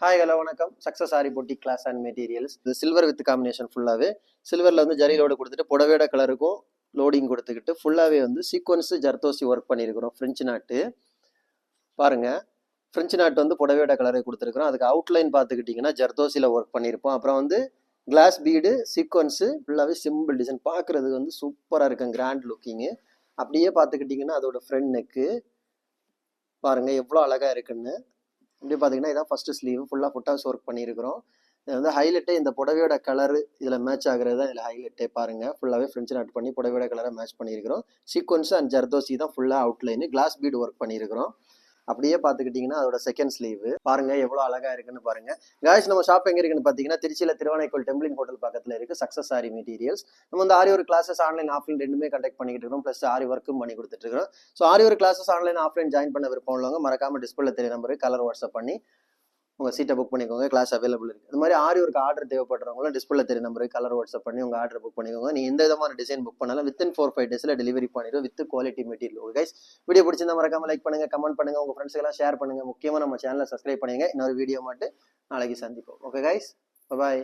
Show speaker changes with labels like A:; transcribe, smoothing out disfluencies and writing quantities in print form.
A: Hi hello வணக்கம். Success Aari boutique class and materials. இது silver with combination ஃபுல்லாகவே சில்வரில் வந்து ஜரி லோடு கொடுத்துட்டு புடவையோட கலருக்கும் லோடிங் கொடுத்துக்கிட்டு ஃபுல்லாகவே வந்து சீக்வன்ஸு ஜர்தோசி ஒர்க் பண்ணியிருக்கிறோம். ஃப்ரெஞ்சு நாட்டு பாருங்கள், ஃப்ரெஞ்சு நாட்டு வந்து புடவையோட கலரை கொடுத்துருக்குறோம். அதுக்கு அவுட்லைன் பார்த்துக்கிட்டிங்கன்னா ஜர்தோசியில் ஒர்க் பண்ணியிருப்போம். அப்புறம் வந்து கிளாஸ் பீடு சீக்வன்ஸு ஃபுல்லாகவே சிம்பிள் டிசைன் பார்க்குறதுக்கு வந்து சூப்பராக இருக்கும், கிராண்ட் லுக்கிங்கு. அப்படியே பார்த்துக்கிட்டிங்கன்னா அதோட ஃப்ரண்ட் நெக்கு பாருங்கள் எவ்வளோ அழகாக இருக்குன்னு. இப்படி பார்த்தீங்கன்னா இதான் ஃபர்ஸ்ட் ஸ்லீவ் ஃபுல்லாக புட்டாஸ் ஒர்க் பண்ணியிருக்கிறோம். இது வந்து ஹைலைட்டே இந்த புடவையோட கலரு இதில் மேட்ச் ஆகுறது தான் இதில் ஹைலைட்டே. பாருங்கள் ஃபுல்லாகவே ஃப்ரெஞ்சு நாட் பண்ணி புடவையோட கலரை மேட்ச் பண்ணியிருக்கிறோம். சீக்வன்ஸ் அண்ட் ஜர்தோசி தான் ஃபுல்லாக அவுட்லைனு, கிளாஸ் பீடு ஒர்க் பண்ணியிருக்கிறோம். அப்படியே பார்த்துக்கிட்டிங்கன்னா அதோட செகண்ட் ஸ்லீவ் பாருங்க எவ்வளோ அழகாக இருக்குன்னு பாருங்க. காய்ஸ் நம்ம ஷாப் எங்கே இருக்குன்னு பார்த்தீங்கன்னா திருச்சியில் திருவானைக்கோள் டெம்பிளின் ஹோட்டல் பக்கத்தில் இருக்குது. சக்ஸஸ் ஆரி மெட்டீரியல்ஸ். நம்ம வந்து ஆரி ஒரு கிளாஸஸ் ஆன்லைன் ஆஃப்லைன் ரெண்டுமே கண்டக்ட் பண்ணிக்கிட்டு இருக்கோம். ப்ளஸ் ஆரி ஒர்க்கும் பண்ணி கொடுத்துட்டு இருக்கோம். ஸோ ஆரி ஒரு கிளாஸஸ் ஆன்லைன் ஆஃப்லைன் ஜாயின் பண்ண விருப்பம் உள்ளவங்க மறக்காம டிஸ்பிளே தெரிய நம்பருக்கு கலர் வாட்ஸ்அப் பண்ணி உங்கள் சீட்டை புக் பண்ணிக்கோங்க. கிளாஸ் அவைலபிள் இருக்குது. இது மாதிரி ஆரி ஒர்க் ஆர்டர் தேவைப்படுறவங்களும் டிஸ்பிளே தெரிய நம்பருக்கு கலர் வாட்ஸ்அப் பண்ணி உங்கள் ஆர்டர் புக் பண்ணிக்கோங்க. நீங்கள் எந்த விதமான டிசைன் புக் பண்ணாலும் வித்தின் 4-5 டேஸில் டெலிவரி பண்ணிடுவோம் with quality material. Okay guys, video பிடிச்சிருந்தா மறக்காம லைக் பண்ணுங்க, கமெண்ட் பண்ணுங்க, உங்கள் ஃப்ரெண்ட்ஸ்க்கெல்லாம் ஷேர் பண்ணுங்க. முக்கியமாக நம்ம சேனலை சப்ஸ்கிரைப் பண்ணுங்க. இன்னொரு வீடியோ மட்டும் நாளைக்கு சந்திப்போம். ஓகே கைஸ், பாய்.